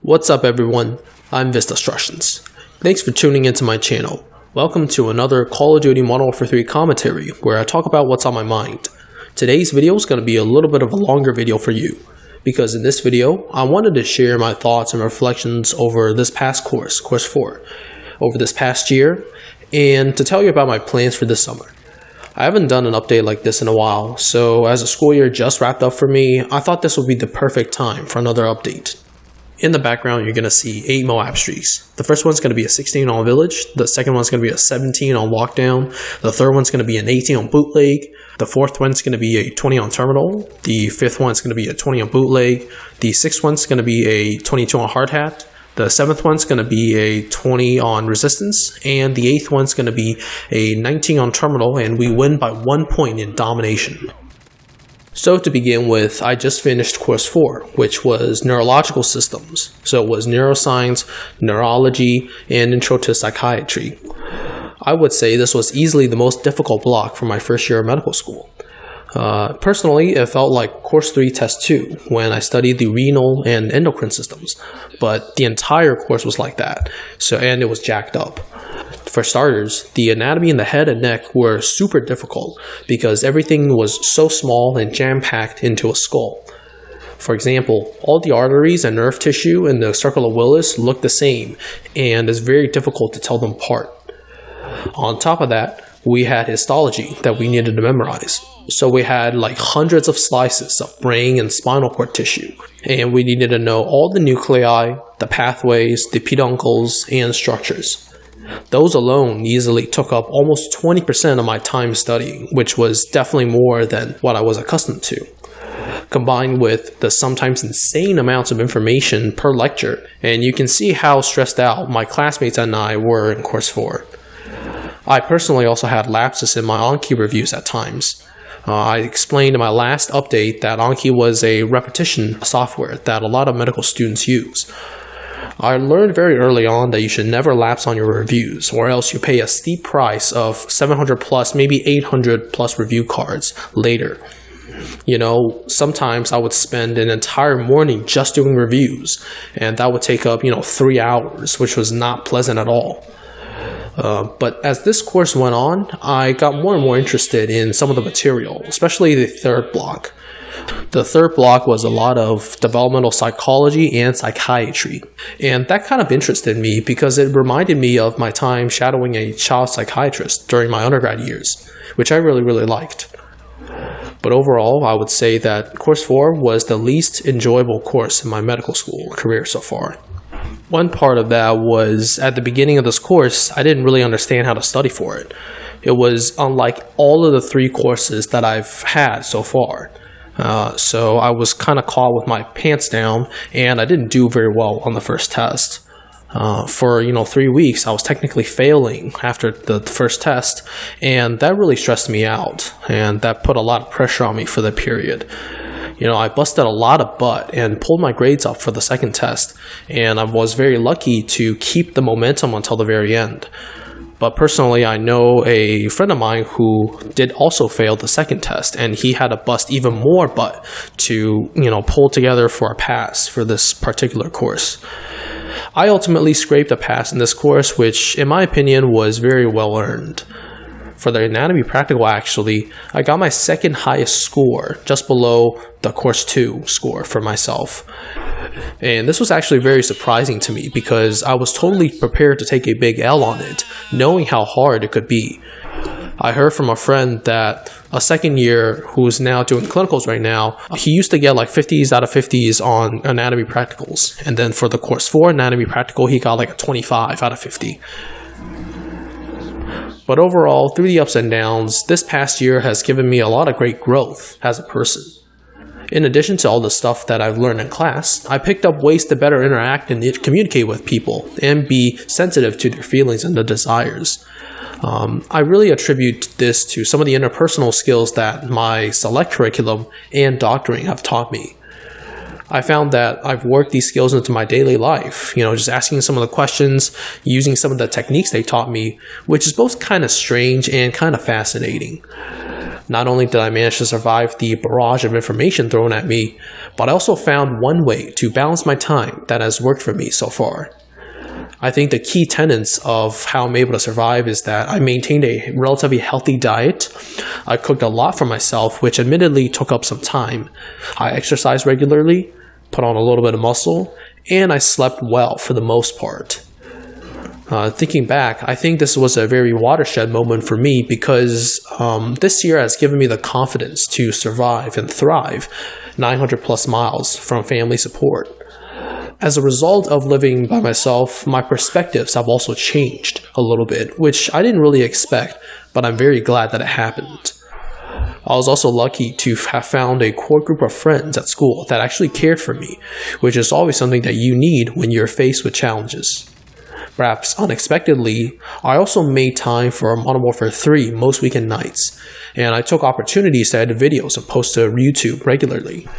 What's up everyone, I'm Neuroscience. Thanks for tuning into my channel. Welcome to another Call of Duty Modern Warfare 3 commentary where I talk about what's on my mind. Today's video is going to be a little bit of a longer video for you, because in this video I wanted to share my thoughts and reflections over this past course 4, over this past year, and to tell you about my plans for this summer. I haven't done an update like this in a while, so as the school year just wrapped up for me, I thought this would be the perfect time for another update. In the background, you're going to see 8 Moab streaks. The first one's going to be a 16 on Village, the second one's going to be a 17 on Lockdown, the third one's going to be an 18 on Bootleg, the fourth one's going to be a 20 on Terminal, the fifth one's going to be a 20 on Bootleg, the sixth one's going to be a 22 on Hard Hat, the seventh one's going to be a 20 on Resistance, and the eighth one's going to be a 19 on Terminal, and we win by 1 point in Domination. So to begin with, I just finished Course 4, which was Neurological Systems. So it was Neuroscience, Neurology, and Intro to Psychiatry. I would say this was easily the most difficult block for my first year of medical school. Personally, it felt like Course 3 Test 2 when I studied the renal and endocrine systems, but the entire course was like that, and it was jacked up. For starters, the anatomy in the head and neck were super difficult because everything was so small and jam-packed into a skull. For example, all the arteries and nerve tissue in the circle of Willis look the same, and it's very difficult to tell them apart. On top of that, we had histology that we needed to memorize. So we had like hundreds of slices of brain and spinal cord tissue, and we needed to know all the nuclei, the pathways, the peduncles, and structures. Those alone easily took up almost 20% of my time studying, which was definitely more than what I was accustomed to. Combined with the sometimes insane amounts of information per lecture, and you can see how stressed out my classmates and I were in Course 4. I personally also had lapses in my Anki reviews at times. I explained in my last update that Anki was a repetition software that a lot of medical students use. I learned very early on that you should never lapse on your reviews, or else you pay a steep price of 700 plus, maybe 800 plus review cards later. You know, sometimes I would spend an entire morning just doing reviews, and that would take up, 3 hours, which was not pleasant at all. But as this course went on, I got more and more interested in some of the material, especially the third block. The third block was a lot of developmental psychology and psychiatry, and that kind of interested me because it reminded me of my time shadowing a child psychiatrist during my undergrad years, which I really liked. But overall, I would say that Course 4 was the least enjoyable course in my medical school career so far. One part of that was, at the beginning of this course, I didn't really understand how to study for it. It was unlike all of the 3 courses that I've had so far. So I was kind of caught with my pants down, and I didn't do very well on the first test. For 3 weeks, I was technically failing after the first test, and that really stressed me out, and that put a lot of pressure on me for the period. I busted a lot of butt and pulled my grades up for the second test, and I was very lucky to keep the momentum until the very end. But personally, I know a friend of mine who did also fail the second test, and he had to bust even more butt to, pull together for a pass for this particular course. I ultimately scraped a pass in this course, which in my opinion was very well earned. For the anatomy practical, actually, I got my second highest score, just below the Course 2 score for myself. And this was actually very surprising to me because I was totally prepared to take a big L on it, knowing how hard it could be. I heard from a friend that a second year who's now doing clinicals right now, he used to get like 50s out of 50s on anatomy practicals. And then for the Course 4 anatomy practical, he got like a 25 out of 50. But overall, through the ups and downs, this past year has given me a lot of great growth as a person. In addition to all the stuff that I've learned in class, I picked up ways to better interact and communicate with people and be sensitive to their feelings and their desires. I really attribute this to some of the interpersonal skills that my select curriculum and doctoring have taught me. I found that I've worked these skills into my daily life, just asking some of the questions, using some of the techniques they taught me, which is both kind of strange and kind of fascinating. Not only did I manage to survive the barrage of information thrown at me, but I also found one way to balance my time that has worked for me so far. I think the key tenets of how I'm able to survive is that I maintained a relatively healthy diet. I cooked a lot for myself, which admittedly took up some time. I exercised regularly, put on a little bit of muscle, and I slept well for the most part. Thinking back, I think this was a very watershed moment for me because this year has given me the confidence to survive and thrive 900 plus miles from family support. As a result of living by myself, my perspectives have also changed a little bit, which I didn't really expect, but I'm very glad that it happened. I was also lucky to have found a core group of friends at school that actually cared for me, which is always something that you need when you're faced with challenges. Perhaps unexpectedly, I also made time for Modern Warfare 3 most weekend nights, and I took opportunities to edit videos and post to YouTube regularly.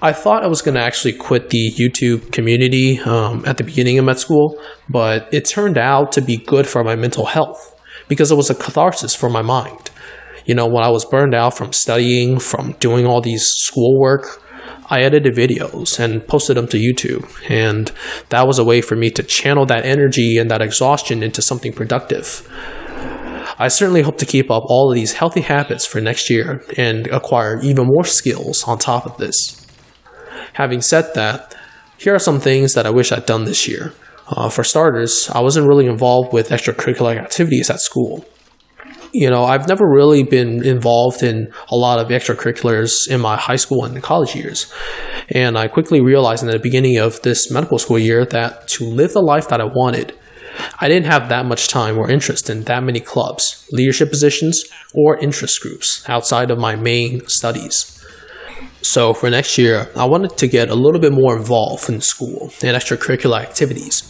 I thought I was going to actually quit the YouTube community at the beginning of med school, but it turned out to be good for my mental health because it was a catharsis for my mind. You know, when I was burned out from studying, from doing all these schoolwork, I edited videos and posted them to YouTube, and that was a way for me to channel that energy and that exhaustion into something productive. I certainly hope to keep up all of these healthy habits for next year and acquire even more skills on top of this. Having said that, here are some things that I wish I'd done this year. For starters, I wasn't really involved with extracurricular activities at school. You know, I've never really been involved in a lot of extracurriculars in my high school and college years. And I quickly realized in the beginning of this medical school year that to live the life that I wanted, I didn't have that much time or interest in that many clubs, leadership positions, or interest groups outside of my main studies. So for next year, I wanted to get a little bit more involved in school and extracurricular activities.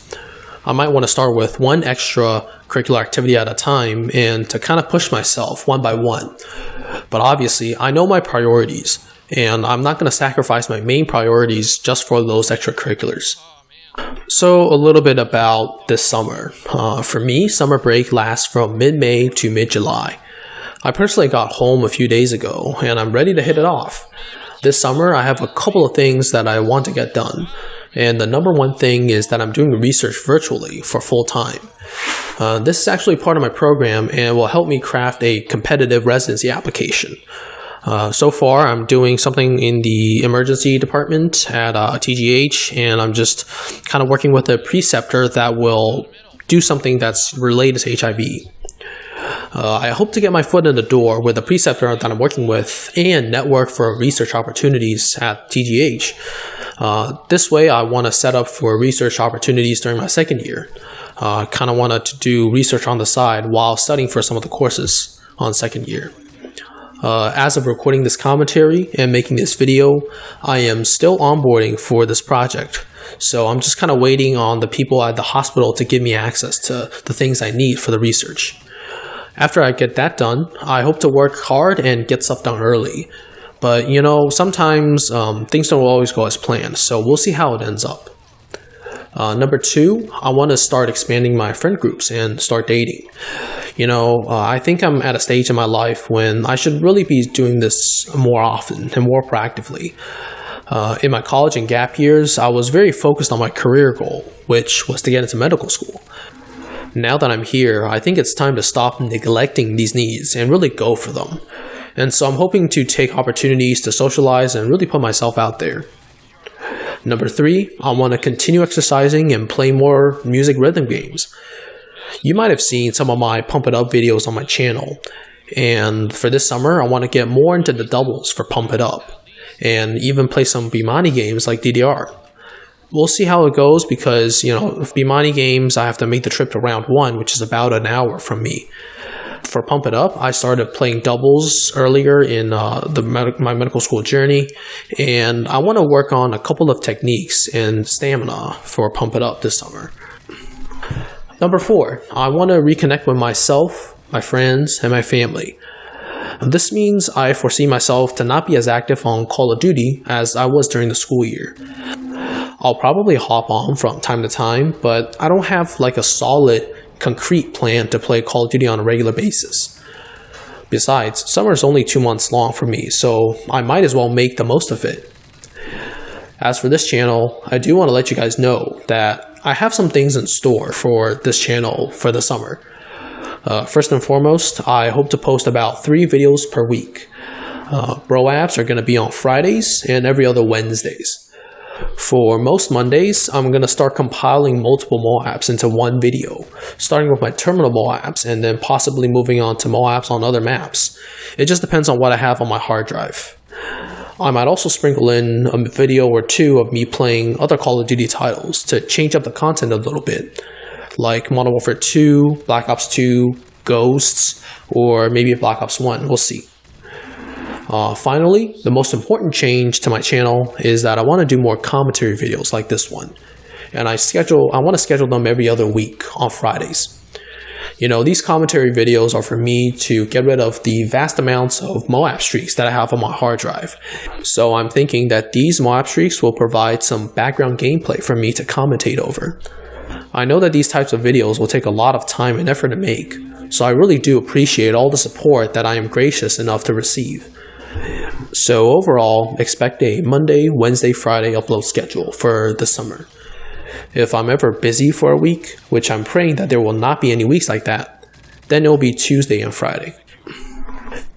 I might want to start with one extracurricular activity at a time and to kind of push myself one by one. But obviously, I know my priorities, and I'm not going to sacrifice my main priorities just for those extracurriculars. So a little bit about this summer. For me, summer break lasts from mid-May to mid-July. I personally got home a few days ago, and I'm ready to hit it off. This summer, I have a couple of things that I want to get done. And the number one thing is that I'm doing research virtually for full time. This is actually part of my program and will help me craft a competitive residency application. So far, I'm doing something in the emergency department at TGH, and I'm just kind of working with a preceptor that will do something that's related to HIV. I hope to get my foot in the door with the preceptor that I'm working with and network for research opportunities at TGH. This way, I want to set up for research opportunities during my second year. I kind of wanted to do research on the side while studying for some of the courses on second year. As of recording this commentary and making this video, I am still onboarding for this project. So I'm just kind of waiting on the people at the hospital to give me access to the things I need for the research. After I get that done, I hope to work hard and get stuff done early. But, you know, sometimes things don't always go as planned, so we'll see how it ends up. Number 2, I want to start expanding my friend groups and start dating. You know, I think I'm at a stage in my life when I should really be doing this more often and more proactively. In my college and gap years, I was very focused on my career goal, which was to get into medical school. Now that I'm here, I think it's time to stop neglecting these needs and really go for them. And so I'm hoping to take opportunities to socialize and really put myself out there. Number 3, I want to continue exercising and play more music rhythm games. You might have seen some of my Pump It Up videos on my channel. And for this summer, I want to get more into the doubles for Pump It Up and even play some Bimani games like DDR. We'll see how it goes because, you know, with Bimani games, I have to make the trip to round 1, which is about an hour from me. For Pump It Up, I started playing doubles earlier in my medical school journey, and I want to work on a couple of techniques and stamina for Pump It Up this summer. Number 4, I want to reconnect with myself, my friends, and my family. This means I foresee myself to not be as active on Call of Duty as I was during the school year. I'll probably hop on from time to time, but I don't have like a solid, concrete plan to play Call of Duty on a regular basis. Besides, summer is only 2 months long for me, so I might as well make the most of it. As for this channel, I do want to let you guys know that I have some things in store for this channel for the summer. First and foremost, I hope to post about 3 videos per week. Bro apps are going to be on Fridays and every other Wednesdays. For most Mondays, I'm going to start compiling multiple mole apps into one video, starting with my terminal mole apps and then possibly moving on to mole apps on other maps. It just depends on what I have on my hard drive. I might also sprinkle in a video or 2 of me playing other Call of Duty titles to change up the content a little bit, like Modern Warfare 2, Black Ops 2, Ghosts, or maybe Black Ops 1, we'll see. Finally, the most important change to my channel is that I want to do more commentary videos like this one. And I want to schedule them every other week on Fridays. You know, these commentary videos are for me to get rid of the vast amounts of MOAB streaks that I have on my hard drive. So I'm thinking that these MOAB streaks will provide some background gameplay for me to commentate over. I know that these types of videos will take a lot of time and effort to make, so I really do appreciate all the support that I am gracious enough to receive. So overall, expect a Monday, Wednesday, Friday upload schedule for the summer. If I'm ever busy for a week, which I'm praying that there will not be any weeks like that, then it will be Tuesday and Friday.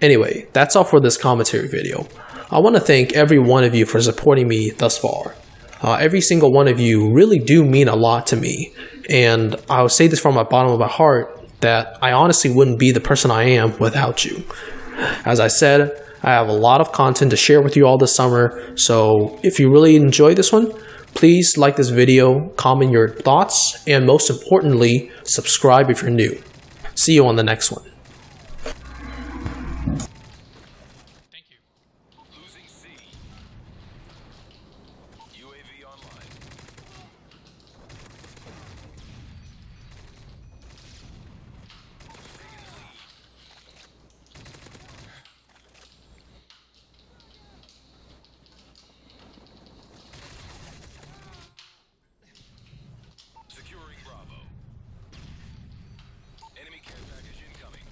Anyway, that's all for this commentary video. I want to thank every one of you for supporting me thus far. Every single one of you really do mean a lot to me, and I'll say this from the bottom of my heart that I honestly wouldn't be the person I am without you. As I said, I have a lot of content to share with you all this summer, so if you really enjoy this one, please like this video, comment your thoughts, and most importantly, subscribe if you're new. See you on the next one. Thank you. Losing C. UAV online. Securing Bravo. Enemy care package incoming.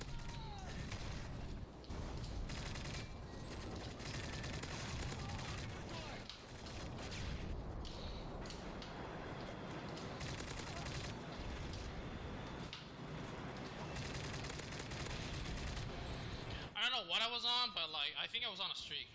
I don't know what I was on, but like I think I was on a streak.